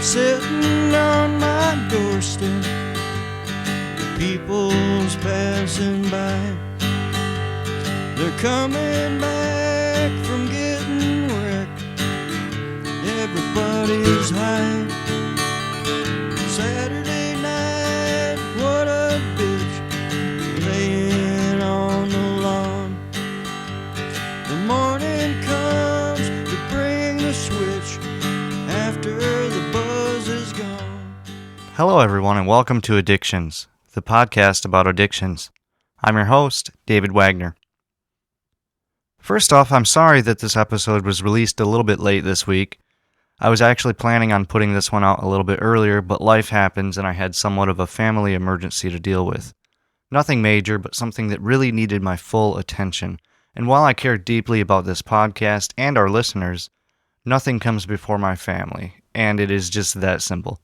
sitting on my doorstep, the people's passing by. They're coming back from getting wrecked. Everybody's high. Saturday night, what a bitch, laying on the lawn. The morning comes to bring the switch after the buzz is gone. Hello, everyone, and welcome to Addictions, the podcast about addictions. I'm your host, David Wagner. First off, I'm sorry that this episode was released a little bit late this week. I was actually planning on putting this one out a little bit earlier, but life happens and I had somewhat of a family emergency to deal with. Nothing major, but something that really needed my full attention. And while I care deeply about this podcast and our listeners, nothing comes before my family, and it is just that simple.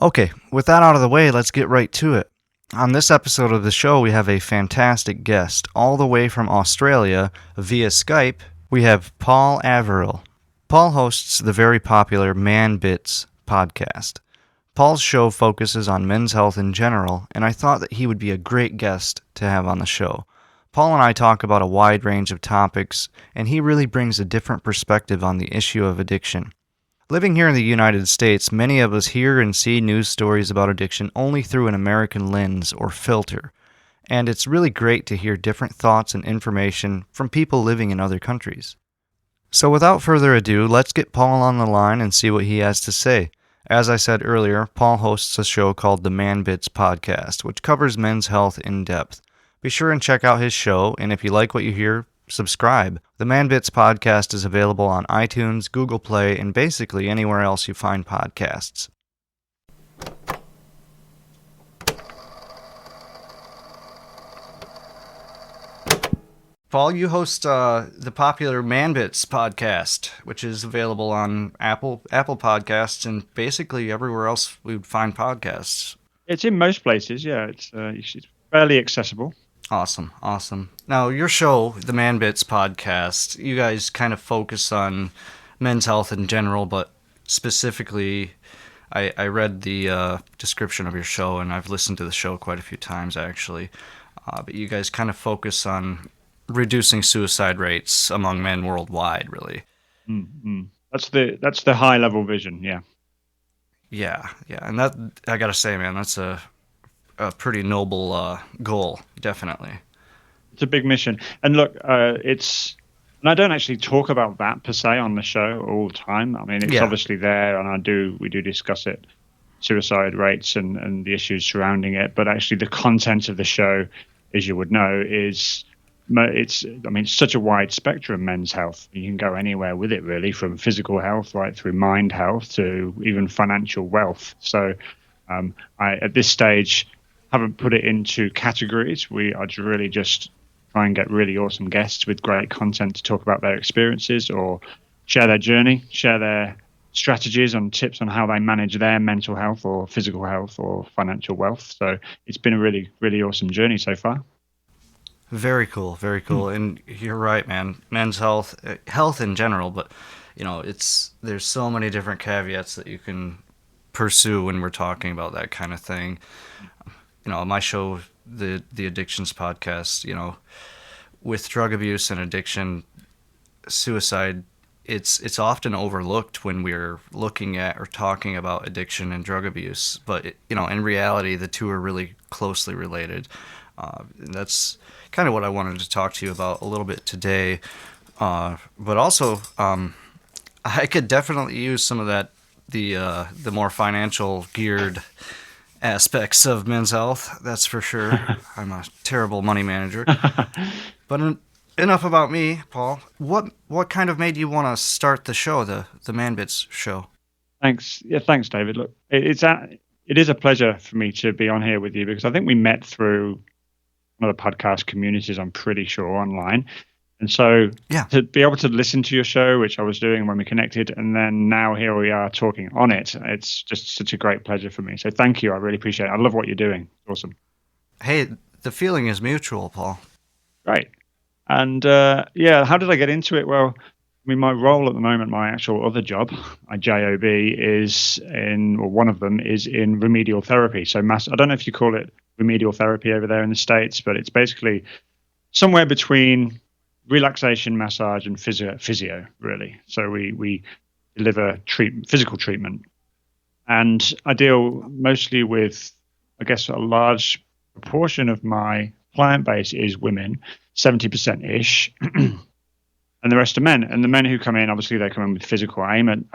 Okay, with that out of the way, let's get right to it. On this episode of the show, we have a fantastic guest. All the way from Australia, via Skype, we have Paul Averill. Paul hosts the very popular ManBits Podcast. Paul's show focuses on men's health in general, and I thought that he would be a great guest to have on the show. Paul and I talk about a wide range of topics, and he really brings a different perspective on the issue of addiction. Living here in the United States, many of us hear and see news stories about addiction only through an American lens or filter, and it's really great to hear different thoughts and information from people living in other countries. So without further ado, let's get Paul on the line and see what he has to say. As I said earlier, Paul hosts a show called the ManBits Podcast, which covers men's health in depth. Be sure and check out his show, and if you like what you hear, subscribe. The ManBits Podcast is available on iTunes, Google Play, and basically anywhere else you find podcasts. Paul, you host the popular ManBits Podcast, which is available on Apple Podcasts and basically everywhere else we would find podcasts. It's in most places, yeah. It's fairly accessible. Awesome. Now, your show, the ManBits Podcast, you guys kind of focus on men's health in general, but specifically, I read the description of your show, and I've listened to the show quite a few times, actually. But you guys kind of focus on reducing suicide rates among men worldwide, really. Mm-hmm. That's the high-level vision, yeah. Yeah, and that, I gotta say, man, that's a pretty noble goal, definitely. It's a big mission. And look, and I don't actually talk about that per se on the show all the time. I mean, it's obviously there, and we do discuss it, suicide rates and the issues surrounding it. But actually, the content of the show, as you would know, it's such a wide spectrum, men's health. You can go anywhere with it, really, from physical health right through mind health to even financial wealth. So I, at this stage, haven't put it into categories. We are really just try and get really awesome guests with great content to talk about their experiences or share their journey, share their strategies and tips on how they manage their mental health or physical health or financial wealth. So it's been a really, really awesome journey so far. Very cool. And you're right, man. Men's health in general, but there's so many different caveats that you can pursue when we're talking about that kind of thing. My show, the Addictions Podcast, with drug abuse and addiction, suicide, it's often overlooked when we're looking at or talking about addiction and drug abuse. But in reality, the two are really closely related. And that's kind of what I wanted to talk to you about a little bit today. But also, I could definitely use some of that, the more financial geared aspects of men's health, that's for sure. I'm a terrible money manager. But enough about me, Paul. What kind of made you want to start the show, the ManBits show? Thanks. Yeah, thanks, David. Look, it is a pleasure for me to be on here with you because I think we met through one of the podcast communities, I'm pretty sure, online. And so to be able to listen to your show, which I was doing when we connected, and then now here we are talking on it, it's just such a great pleasure for me. So thank you. I really appreciate it. I love what you're doing. Awesome. Hey, the feeling is mutual, Paul. Right. And how did I get into it? Well, mean, my role at the moment, my actual other job, my job, is or one of them is in remedial therapy. So I don't know if you call it remedial therapy over there in the States, but it's basically somewhere between relaxation, massage, and physio, really. So we deliver physical treatment. And I deal mostly with, I guess, a large proportion of my client base is women, 70%-ish. And the rest are men. And the men who come in, obviously, they come in with physical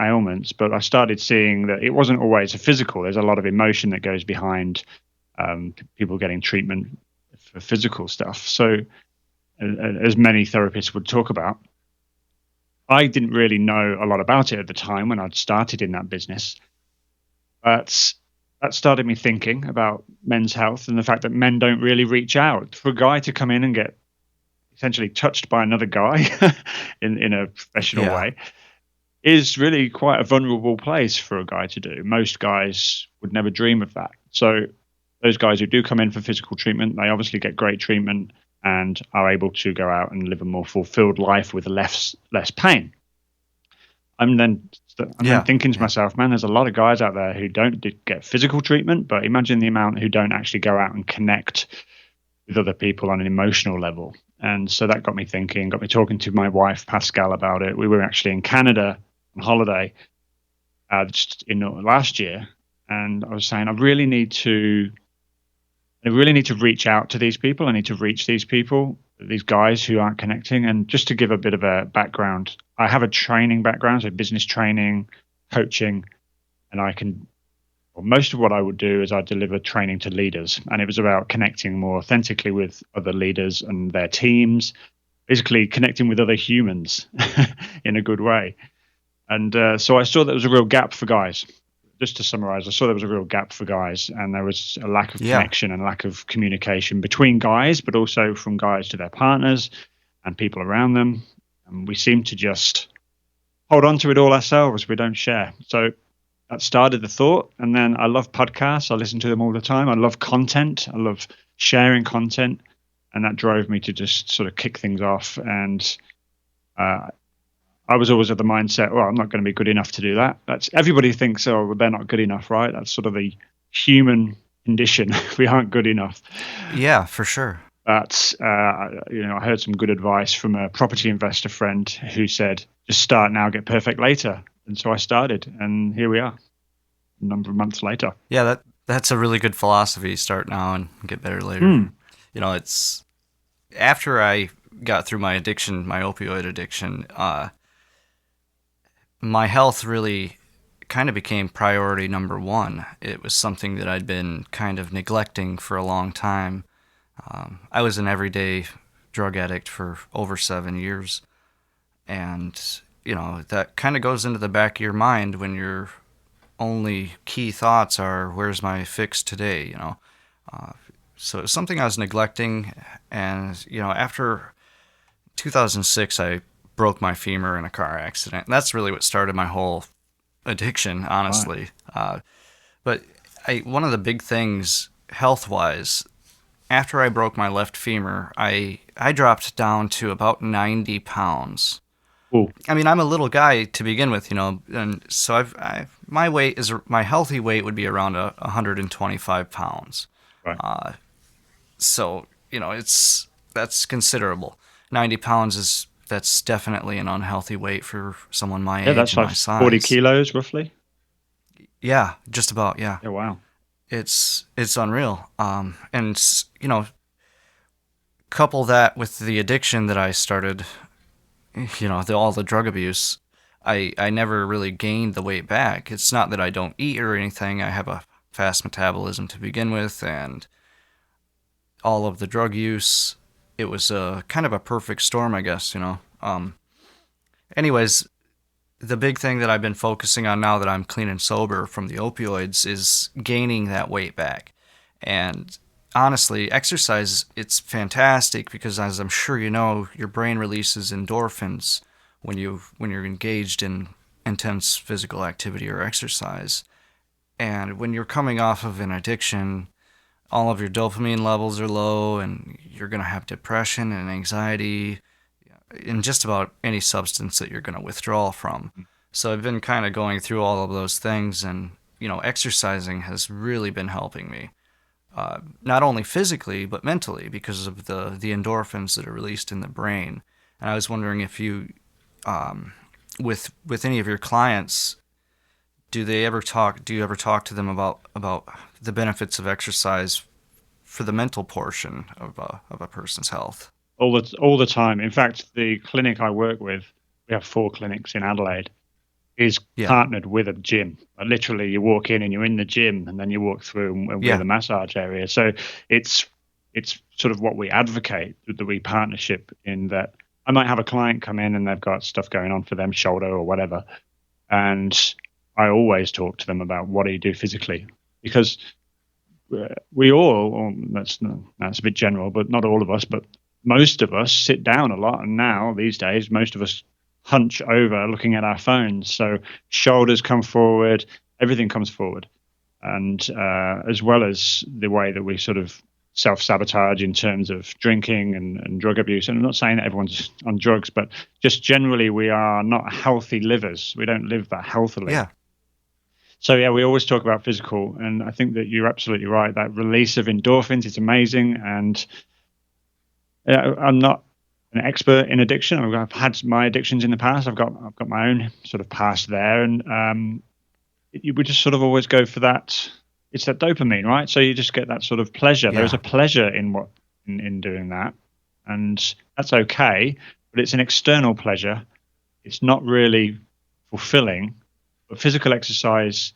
ailments. But I started seeing that it wasn't always a physical. There's a lot of emotion that goes behind people getting treatment for physical stuff. So, as many therapists would talk about, I didn't really know a lot about it at the time when I'd started in that business. But that started me thinking about men's health and the fact that men don't really reach out. For a guy to come in and get essentially touched by another guy in a professional way is really quite a vulnerable place for a guy to do. Most guys would never dream of that. So those guys who do come in for physical treatment, they obviously get great treatment and are able to go out and live a more fulfilled life with less pain. I'm then thinking to myself, man, there's a lot of guys out there who don't get physical treatment, but imagine the amount who don't actually go out and connect with other people on an emotional level. And so that got me thinking, got me talking to my wife, Pascal, about it. We were actually in Canada on holiday just in last year. And I was saying, I really need to reach out to these people. I need to reach these people, these guys who aren't connecting. And just to give a bit of a background, I have a training background, so business training, coaching, and most of what I would do is I deliver training to leaders, and it was about connecting more authentically with other leaders and their teams, basically connecting with other humans in a good way. And so I saw that there was a real gap for guys. Just to summarize, I saw there was a real gap for guys, and there was a lack of connection and lack of communication between guys, but also from guys to their partners and people around them. And we seem to just hold on to it all ourselves. We don't share. So that started the thought. And then I love podcasts. I listen to them all the time. I love content. I love sharing content. And that drove me to just sort of kick things off. And I was always of the mindset, well, I'm not going to be good enough to do that. Everybody thinks, oh, well, they're not good enough, right? That's sort of the human condition. We aren't good enough. Yeah, for sure. But, I heard some good advice from a property investor friend who said, just start now, get perfect later. And so I started, and here we are, a number of months later. Yeah, that's a really good philosophy. Start now and get better later. It's after I got through my addiction, my opioid addiction, my health really kind of became priority number one. It was something that I'd been kind of neglecting for a long time. I was an everyday drug addict for over 7 years, and that kind of goes into the back of your mind when your only key thoughts are, where's my fix today, So it's something I was neglecting, and, after 2006, I broke my femur in a car accident. And that's really what started my whole addiction, honestly. Wow. But one of the big things, health-wise, after I broke my left femur, I dropped down to about 90 pounds. Ooh. I mean, I'm a little guy to begin with, and so my healthy weight would be around 125 pounds. Right. So, that's considerable. 90 pounds that's definitely an unhealthy weight for someone my age and my size. That's like 40 kilos, roughly? Yeah, just about, yeah. Yeah, wow. It's unreal. And, couple that with the addiction that I started, all the drug abuse, I never really gained the weight back. It's not that I don't eat or anything. I have a fast metabolism to begin with, and all of the drug use, it was kind of a perfect storm, I guess, Anyways, the big thing that I've been focusing on now that I'm clean and sober from the opioids is gaining that weight back. And honestly, exercise, it's fantastic because, as I'm sure you know, your brain releases endorphins when you're engaged in intense physical activity or exercise. And when you're coming off of an addiction, all of your dopamine levels are low, and you're going to have depression and anxiety, in just about any substance that you're going to withdraw from. So I've been kind of going through all of those things, and exercising has really been helping me, not only physically but mentally, because of the endorphins that are released in the brain. And I was wondering if you, with any of your clients, do you ever talk to them about the benefits of exercise for the mental portion of a person's health? All the time. In fact, the clinic I work with, we have 4 clinics in Adelaide, is partnered with a gym. Literally, you walk in and you're in the gym, and then you walk through and we're the massage area. So it's sort of what we advocate, the we partnership, in that I might have a client come in and they've got stuff going on for them, shoulder or whatever, and I always talk to them about what do you do physically, because we all, that's a bit general, but not all of us, but most of us sit down a lot, and now these days most of us hunch over looking at our phones. So shoulders come forward, everything comes forward, and as well as the way that we sort of self-sabotage in terms of drinking and drug abuse. And I'm not saying that everyone's on drugs, but just generally we are not healthy livers. We don't live that healthily. Yeah. So yeah, we always talk about physical, and I think that you're absolutely right. That release of endorphins is amazing, and I'm not an expert in addiction. I've had my addictions in the past. I've got my own sort of past there, and you would just sort of always go for that. It's that dopamine, right? So you just get that sort of pleasure. Yeah. There's a pleasure in doing that, and that's okay. But it's an external pleasure. It's not really fulfilling. But physical exercise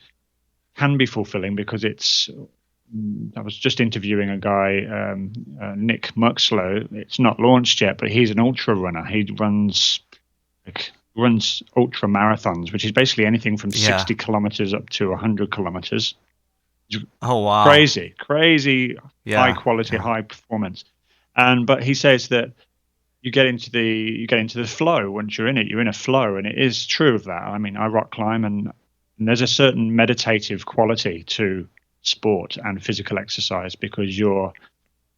can be fulfilling because I was just interviewing a guy, Nick Muxlow. It's not launched yet, but he's an ultra runner. He runs ultra marathons, which is basically anything from 60 kilometers up to 100 kilometers. Oh, wow. Crazy, high quality, high performance. But he says that you get into the flow. Once you're in it, you're in a flow, and it is true of that. I mean, I rock climb, and there's a certain meditative quality to sport and physical exercise, because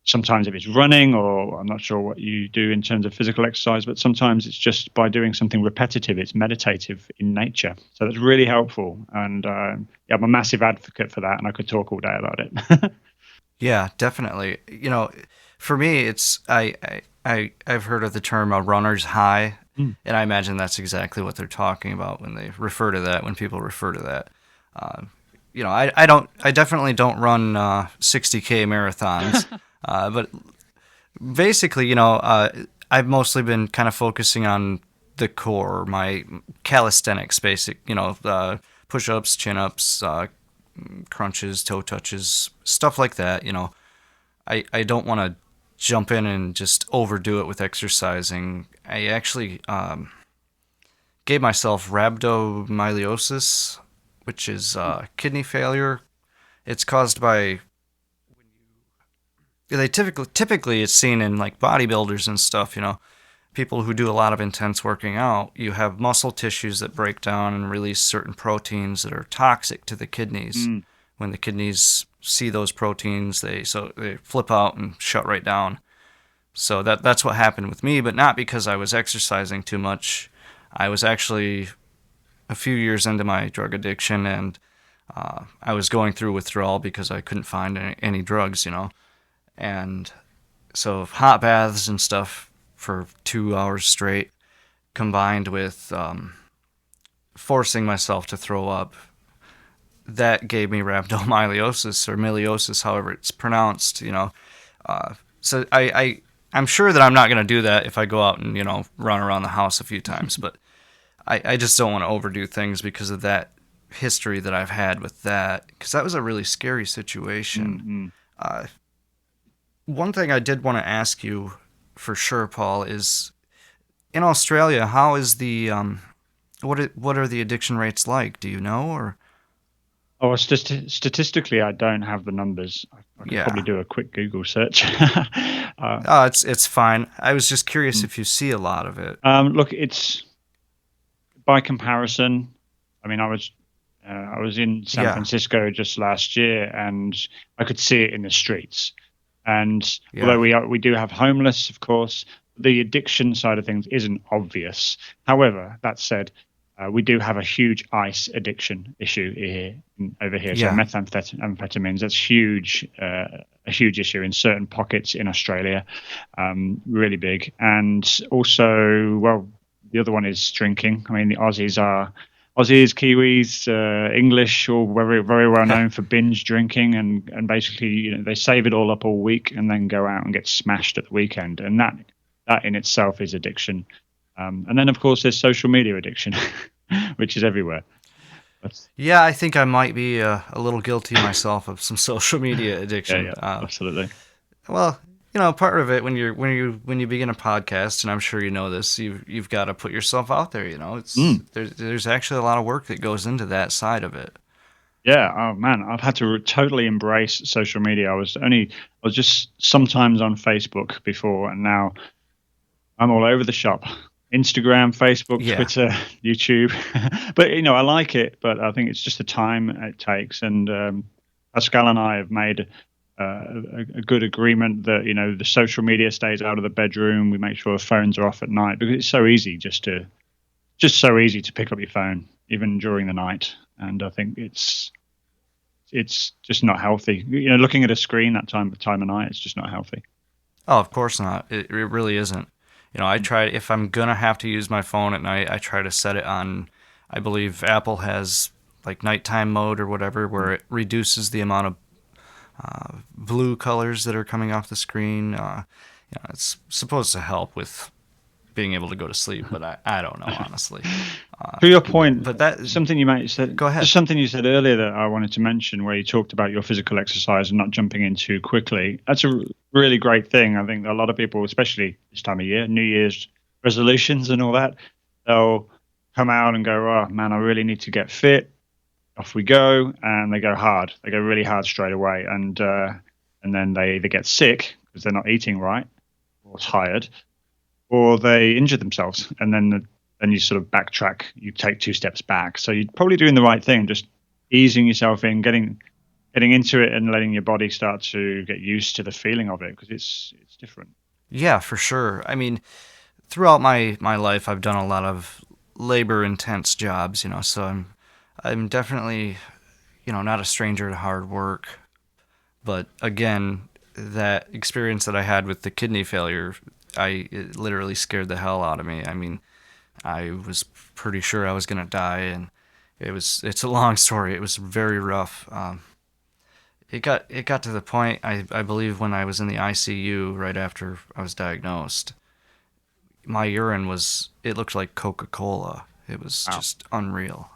sometimes if it's running, or I'm not sure what you do in terms of physical exercise, but sometimes it's just by doing something repetitive. It's meditative in nature. So that's really helpful. And I'm a massive advocate for that, and I could talk all day about it. Yeah, definitely. For me, it's I've heard of the term a runner's high, and I imagine that's exactly what they're talking about when they refer to that. When people refer to that, I definitely don't run 60K marathons, but basically, I've mostly been kind of focusing on the core, my calisthenics, push-ups, chin-ups, crunches, toe touches, stuff like that. I don't want to jump in and just overdo it with exercising. I actually gave myself rhabdomyolysis, which is kidney failure. It's caused by typically it's seen in like bodybuilders and stuff, people who do a lot of intense working out. You have muscle tissues that break down and release certain proteins that are toxic to the kidneys. When the kidneys see those proteins, they flip out and shut right down. So that's what happened with me, but not because I was exercising too much. I was actually a few years into my drug addiction, and I was going through withdrawal because I couldn't find any drugs, And so hot baths and stuff for 2 hours straight, combined with forcing myself to throw up, that gave me rhabdomyolysis, or miliosis, however it's pronounced, So I'm sure that I'm not going to do that if I go out and, run around the house a few times, but I just don't want to overdo things because of that history that I've had with that, because that was a really scary situation. One thing I did want to ask you for sure, Paul, is in Australia, how is the what are the addiction rates like? Do you know, or? Oh, statistically, I don't have the numbers. I could probably do a quick Google search. It's fine. I was just curious if you see a lot of it. Look, it's by comparison. I mean, I was in San Francisco just last year, and I could see it in the streets. And although we do have homeless, of course, The addiction side of things isn't obvious. However, that said, we do have a huge ice addiction issue over here. Yeah. So methamphetamines, that's huge, a huge issue in certain pockets in Australia, really big. And also, well, the other one is drinking. I mean, the Aussies, Kiwis, English, all very, very well known for binge drinking, and basically, they save it all up all week and then go out and get smashed at the weekend. And that in itself is addiction. And then, of course, there's social media addiction, which is everywhere. Yeah, I think I might be a little guilty myself of some social media addiction. Yeah, absolutely. Well, part of it when you begin a podcast, and I'm sure you know this, you've got to put yourself out there. There's actually a lot of work that goes into that side of it. Yeah. Oh man, I've had to totally embrace social media. I was just sometimes on Facebook before, and now I'm all over the shop. Instagram, Facebook, Twitter, YouTube. But, I like it, but I think it's just the time it takes. And Pascal and I have made a good agreement that, the social media stays out of the bedroom. We make sure the phones are off at night, because it's so easy just so easy to pick up your phone, even during the night. And I think it's just not healthy. Looking at a screen that time of night, it's just not healthy. Oh, of course not. It really isn't. I try, if I'm going to have to use my phone at night, I try to set it on, I believe Apple has like nighttime mode or whatever, where it reduces the amount of blue colors that are coming off the screen. It's supposed to help with being able to go to sleep, but I don't know, honestly. To your point, but that something you might said. Go ahead. Just something you said earlier that I wanted to mention, where you talked about your physical exercise and not jumping in too quickly. That's a really great thing. I think a lot of people, especially this time of year, New Year's resolutions and all that, they'll come out and go, "Oh man, I really need to get fit." Off we go, and they go hard. They go really hard straight away, and then they either get sick because they're not eating right, or tired, or they injure themselves, and then you sort of backtrack. You take 2 steps back. So you're probably doing the right thing, just easing yourself in, getting into it, and letting your body start to get used to the feeling of it, because it's different. Yeah, for sure. I mean, throughout my life, I've done a lot of labor-intense jobs, so I'm definitely, not a stranger to hard work. But again, that experience that I had with the kidney failure, it literally scared the hell out of me. I mean, I was pretty sure I was going to die, and it's a long story. It was very rough. It got to the point, I believe, when I was in the ICU right after I was diagnosed, my urine it looked like Coca-Cola. It was just unreal.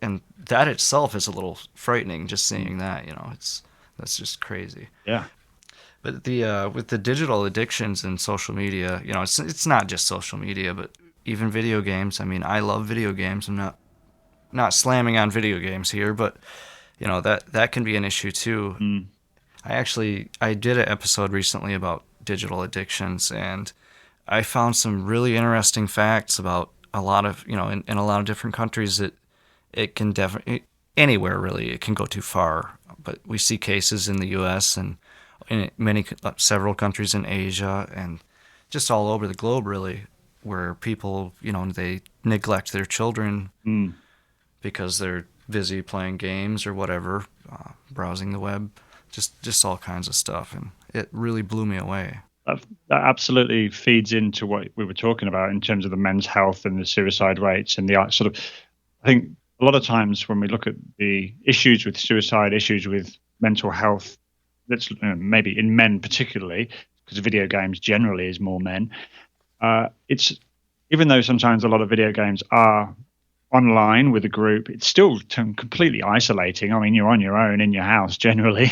And that itself is a little frightening, just seeing that, that's just crazy. Yeah. But with the digital addictions and social media, it's not just social media, but even video games. I mean, I love video games. I'm not slamming on video games here, but that can be an issue too. I did an episode recently about digital addictions, and I found some really interesting facts about a lot of, in a lot of different countries that it can definitely, anywhere really, it can go too far. But we see cases in the U.S. and in several countries in Asia and just all over the globe, really, where people, they neglect their children because they're busy playing games or whatever, browsing the web, just all kinds of stuff. And it really blew me away. That absolutely feeds into what we were talking about in terms of the men's health and the suicide rates and the sort of, I think a lot of times when we look at the issues with suicide, issues with mental health, that's maybe in men particularly, because video games generally is more men. It's, even though sometimes a lot of video games are online with a group, it's still completely isolating. I mean, you're on your own in your house generally,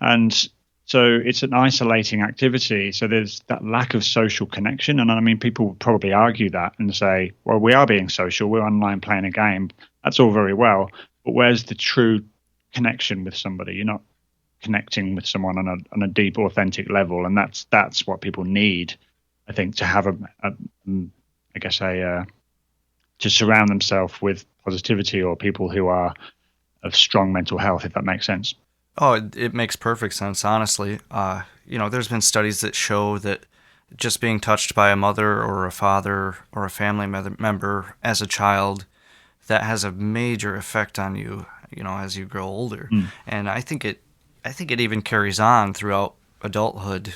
and so it's an isolating activity. So there's that lack of social connection. And I mean, people would probably argue that and say, well, we are being social. We're online playing a game. That's all very well. But where's the true connection with somebody? You're not connecting with someone on a deep, authentic level. And that's what people need, I think, to have to surround themselves with positivity or people who are of strong mental health, if that makes sense. Oh, it makes perfect sense, honestly. There's been studies that show that just being touched by a mother or a father or a family member as a child, that has a major effect on you, as you grow older. And I think it even carries on throughout adulthood.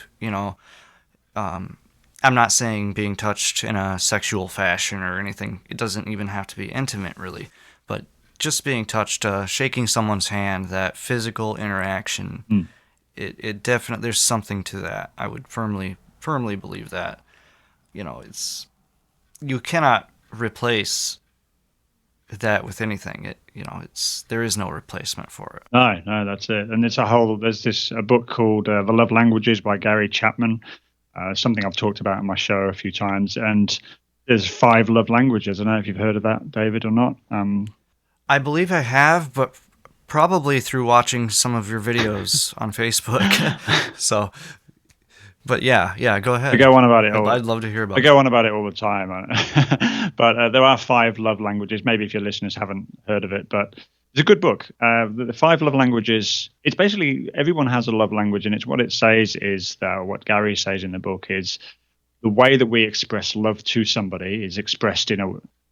I'm not saying being touched in a sexual fashion or anything. It doesn't even have to be intimate, really. But just being touched, shaking someone's hand, that physical interaction, it definitely, there's something to that. I would firmly believe that. You cannot replace that with anything. There is no replacement for it. No, that's it. And there's a book called The Love Languages by Gary Chapman. Something I've talked about in my show a few times. And there's 5 love languages. I don't know if you've heard of that, David, or not. I believe I have, but probably through watching some of your videos on Facebook. So, but yeah, go ahead. I go on about it. I'd love to hear about it. I go on about it all the time. But there are 5 love languages. Maybe if your listeners haven't heard of it, but it's a good book. The 5 love languages, it's basically everyone has a love language, and it's what it says is that what Gary says in the book is the way that we express love to somebody is expressed in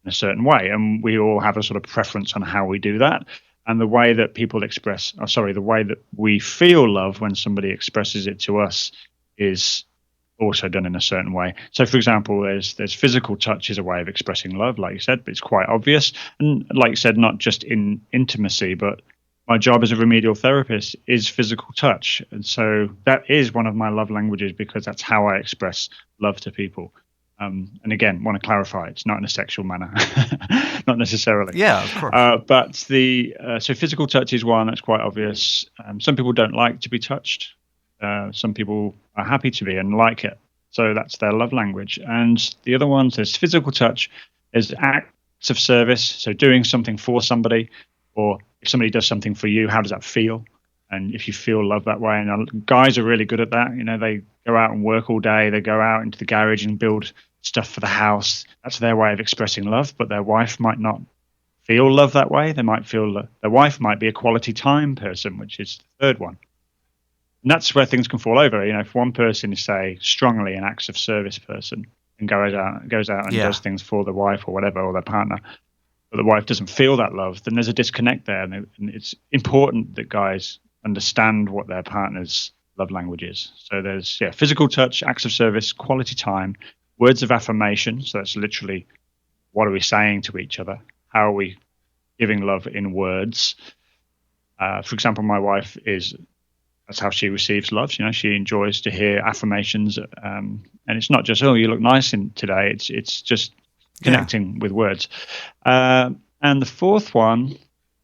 a certain way, and we all have a sort of preference on how we do that. And the way that the way that we feel love when somebody expresses it to us is also done in a certain way. So, for example, there's physical touch is a way of expressing love, like you said, but it's quite obvious. And like you said, not just in intimacy, but my job as a remedial therapist is physical touch. And so that is one of my love languages because that's how I express love to people. And again, want to clarify, it's not in a sexual manner, not necessarily. Yeah, of course. But so physical touch is one that's quite obvious. Some people don't like to be touched. Some people are happy to be and like it. So that's their love language. And the other ones, there's physical touch, there's acts of service. So doing something for somebody, or if somebody does something for you, how does that feel? And if you feel love that way, and guys are really good at that. They go out and work all day. They go out into the garage and build stuff for the house. That's their way of expressing love. But their wife might not feel love that way. They might feel their wife might be a quality time person, which is the third one. And that's where things can fall over. If one person is, say, strongly an acts of service person and goes out and does things for the wife or whatever, or their partner, but the wife doesn't feel that love, then there's a disconnect there. And it's important that guys understand what their partner's love language is. So there's physical touch, acts of service, quality time, words of affirmation. So that's literally, what are we saying to each other? How are we giving love in words? For example, my wife that's how she receives love. She enjoys to hear affirmations, and it's not just, "Oh, you look nice today." It's just connecting with words. And the fourth one,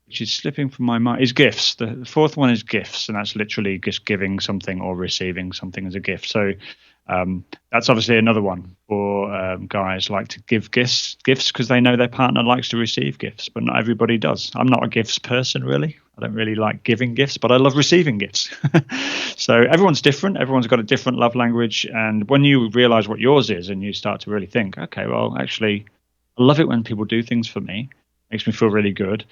which is slipping from my mind, is gifts. The fourth one is gifts, and that's literally just giving something or receiving something as a gift. So that's obviously another one for guys like to give gifts because they know their partner likes to receive gifts, but not everybody does. I'm not a gifts person, really. I don't really like giving gifts, but I love receiving gifts. So everyone's different. Everyone's got a different love language. And when you realize what yours is and you start to really think, okay, well, actually, I love it when people do things for me. It makes me feel really good.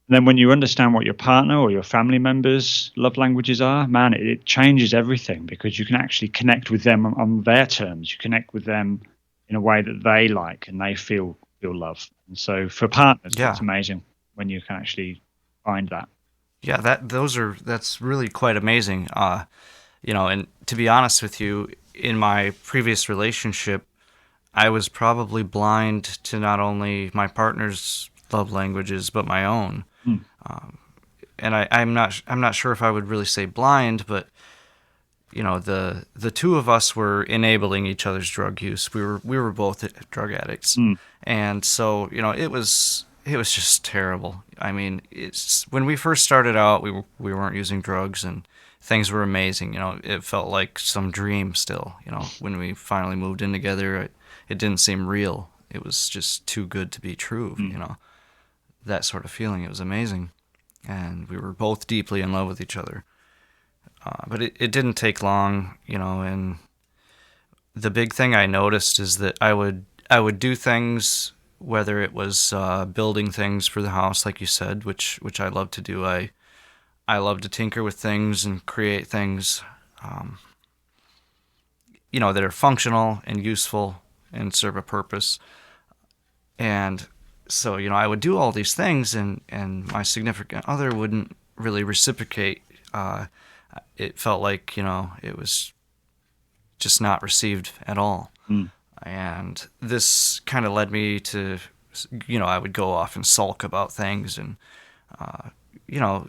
And then when you understand what your partner or your family members' love languages are, man, it changes everything because you can actually connect with them on their terms. You connect with them in a way that they like and they feel love. And so for partners, it's amazing when you can actually find that. Yeah, that's really quite amazing. And to be honest with you, in my previous relationship, I was probably blind to not only my partner's love languages but my own. And I'm not sure if I would really say blind, but the two of us were enabling each other's drug use. We were both drug addicts, and so it was just terrible. I mean, when we first started out, we weren't using drugs and things were amazing. It felt like some dream still. When we finally moved in together, it didn't seem real. It was just too good to be true. That sort of feeling. It was amazing. And we were both deeply in love with each other. But it didn't take long, and the big thing I noticed is that I would do things, whether it was building things for the house, like you said, which I love to do. I love to tinker with things and create things. that are functional and useful and serve a purpose. And so, I would do all these things, and my significant other wouldn't really reciprocate. It felt like, it was just not received at all. And this kind of led me to, I would go off and sulk about things. And,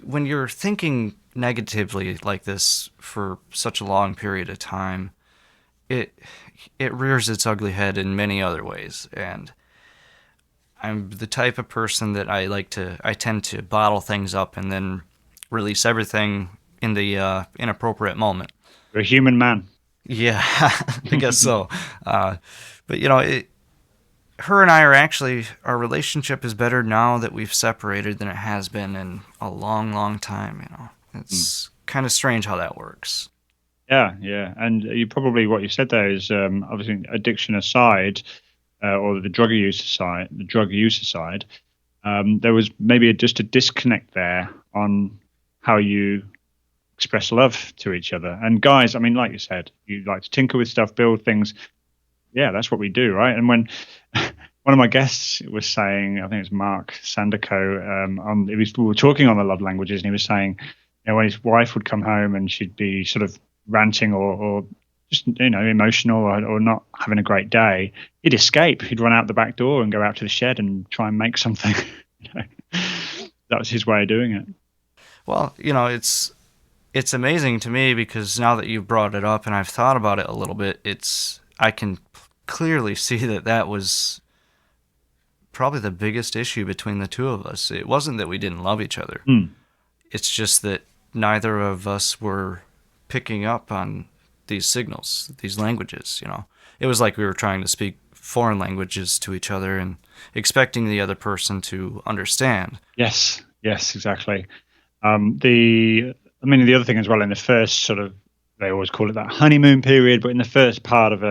when you're thinking negatively like this for such a long period of time, it rears its ugly head in many other ways. And I'm the type of person that I tend to bottle things up and then release everything in the inappropriate moment. You're a human man. Yeah, I guess so. But her and I our relationship is better now that we've separated than it has been in a long, long time. It's kind of strange how that works. Yeah. And what you said there is obviously addiction aside, or the drug use aside, there was maybe just a disconnect there on how you express love to each other. And guys, I mean, like you said, you like to tinker with stuff, build things. Yeah, that's what we do, right? And when one of my guests was saying, I think it's Mark Sandico, we were talking on the love languages, and he was saying, when his wife would come home and she'd be sort of ranting or just emotional or not having a great day, he'd escape. He'd run out the back door and go out to the shed and try and make something. That was his way of doing it. Well, it's amazing to me because now that you've brought it up and I've thought about it a little bit, I can clearly see that was probably the biggest issue between the two of us. It wasn't that we didn't love each other. It's just that neither of us were picking up on these signals, these languages. It was like we were trying to speak foreign languages to each other and expecting the other person to understand. Yes, exactly. The other thing as well, in the first sort of, they always call it that honeymoon period, but in the first part of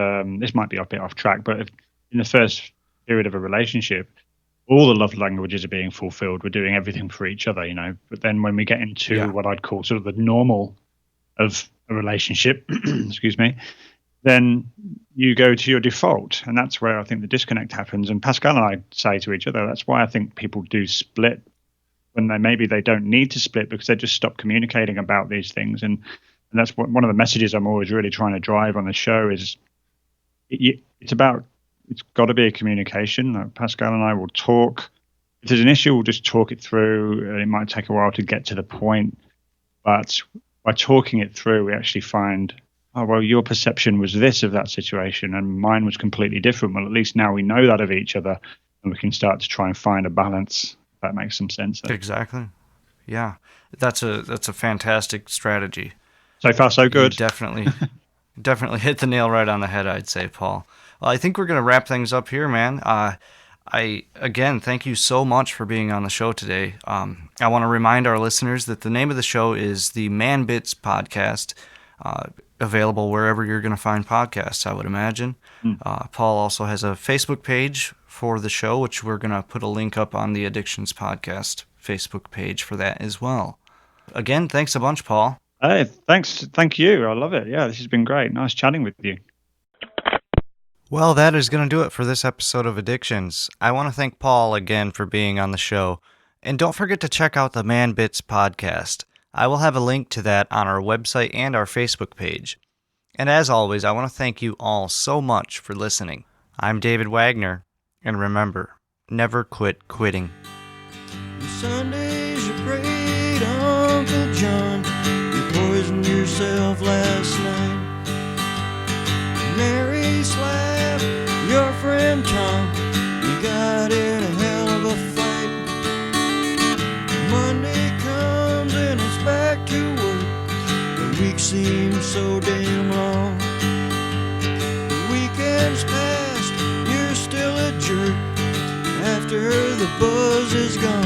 this might be a bit off track, but in the first period of a relationship, all the love languages are being fulfilled. We're doing everything for each other, But then when we get into what I'd call sort of the normal of a relationship, excuse me, then you go to your default, and that's where I think the disconnect happens. And Pascal and I say to each other, that's why I think people do split when they don't need to split, because they just stop communicating about these things. And that's one of the messages I'm always really trying to drive on the show is it's got to be a communication. Like Pascal and I will talk. If there's an issue, we'll just talk it through. It might take a while to get to the point, but by talking it through, we actually find, oh, well, your perception was this of that situation and mine was completely different. Well, at least now we know that of each other, and we can start to try and find a balance. If that makes some sense. Exactly. Yeah. That's a fantastic strategy. So far, so good. You definitely hit the nail right on the head, I'd say, Paul. Well, I think we're going to wrap things up here, man. Again, thank you so much for being on the show today. I want to remind our listeners that the name of the show is the ManBits Podcast, available wherever you're going to find podcasts, I would imagine. Paul also has a Facebook page for the show, which we're going to put a link up on the Addictions Podcast Facebook page for that as well. Again, thanks a bunch, Paul. Hey, thanks. Thank you. I love it. Yeah, this has been great. Nice chatting with you. Well, that is going to do it for this episode of Addictions. I want to thank Paul again for being on the show. And don't forget to check out the ManBits Podcast. I will have a link to that on our website and our Facebook page. And as always, I want to thank you all so much for listening. I'm David Wagner, and remember, never quit quitting. Sundays you prayed Uncle John, you poisoned yourself last night. Mary slapped your friend Tom, you got in a hell of a fight. Monday comes and it's back to work, the week seems so damn long. The weekend's past, you're still a jerk, after the buzz is gone.